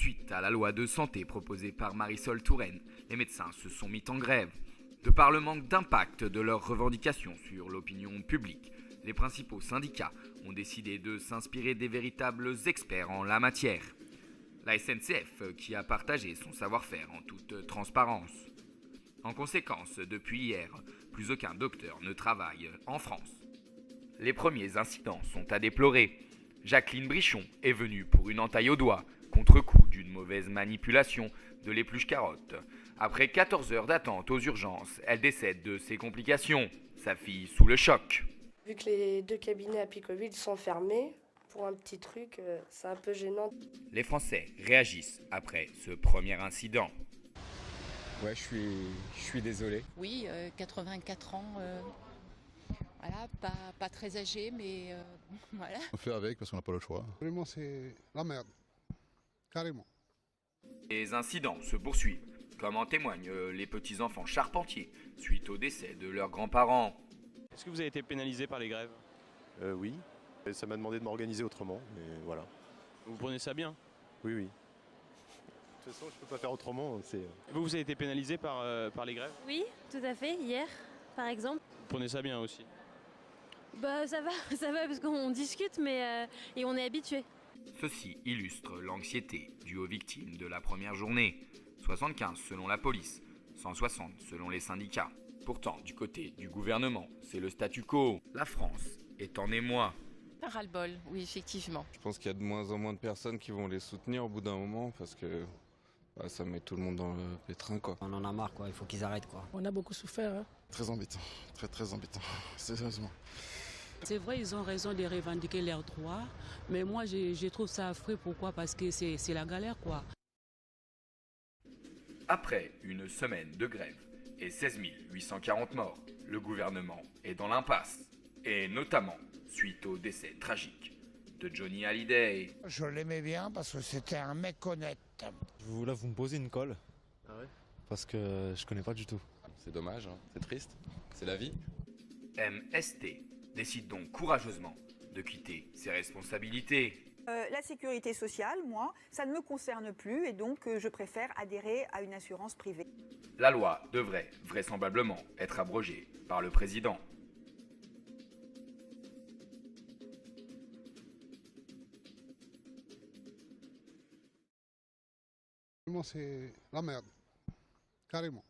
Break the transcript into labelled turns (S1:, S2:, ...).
S1: Suite à la loi de santé proposée par Marisol Touraine, les médecins se sont mis en grève. De par le manque d'impact de leurs revendications sur l'opinion publique, les principaux syndicats ont décidé de s'inspirer des véritables experts en la matière. La SNCF qui a partagé son savoir-faire en toute transparence. En conséquence, depuis hier, plus aucun docteur ne travaille en France. Les premiers incidents sont à déplorer. Jacqueline Brichon est venue pour une entaille au doigt, contre-coup d'une mauvaise manipulation de l'épluche carotte. Après 14 heures d'attente aux urgences, elle décède de ses complications, sa fille sous le choc.
S2: Vu que les 2 cabinets à Picoville sont fermés, pour un petit truc, c'est un peu gênant.
S1: Les Français réagissent après ce premier incident.
S3: Ouais, je suis désolé.
S4: Oui, 84 ans, voilà, pas très âgé, mais voilà.
S5: On fait avec parce qu'on n'a pas le choix.
S6: Vraiment, c'est la merde. Carrément.
S1: Les incidents se poursuivent, comme en témoignent les petits-enfants charpentiers, suite au décès de leurs grands-parents.
S7: Est-ce que vous avez été pénalisé par les grèves?
S8: Oui, et ça m'a demandé de m'organiser autrement, mais voilà.
S7: Vous prenez ça bien?
S8: Oui, oui. De toute façon, je peux pas faire autrement.
S7: Vous avez été pénalisé par les grèves?
S9: Oui, tout à fait, hier, par exemple.
S7: Vous prenez ça bien aussi?
S9: Bah ça va, ça va parce qu'on discute mais et on est habitué.
S1: Ceci illustre l'anxiété due aux victimes de la première journée. 75 selon la police, 160 selon les syndicats. Pourtant, du côté du gouvernement, c'est le statu quo. La France est en émoi.
S4: Un ras-le-bol, oui, effectivement.
S3: Je pense qu'il y a de moins en moins de personnes qui vont les soutenir au bout d'un moment parce que ça met tout le monde dans le pétrin, quoi.
S10: On en a marre, quoi. Il faut qu'ils arrêtent, quoi.
S11: On a beaucoup souffert. Hein.
S5: Très embêtant, très embêtant, sérieusement.
S11: C'est vrai, ils ont raison de revendiquer leurs droits, mais moi je trouve ça affreux. Pourquoi? Parce que c'est la galère, quoi.
S1: Après une semaine de grève et 16 840 morts, le gouvernement est dans l'impasse. Et notamment suite au décès tragique de Johnny Hallyday.
S6: Je l'aimais bien parce que c'était un mec honnête.
S12: Là, vous me posez une colle.
S8: Ah ouais?
S12: Parce que je connais pas du tout.
S3: C'est dommage, hein. C'est triste, c'est la vie.
S1: MST décide donc courageusement de quitter ses responsabilités.
S13: La sécurité sociale, moi, ça ne me concerne plus et donc je préfère adhérer à une assurance privée.
S1: La loi devrait vraisemblablement être abrogée par le président.
S6: Vraiment, c'est la merde. Carrément.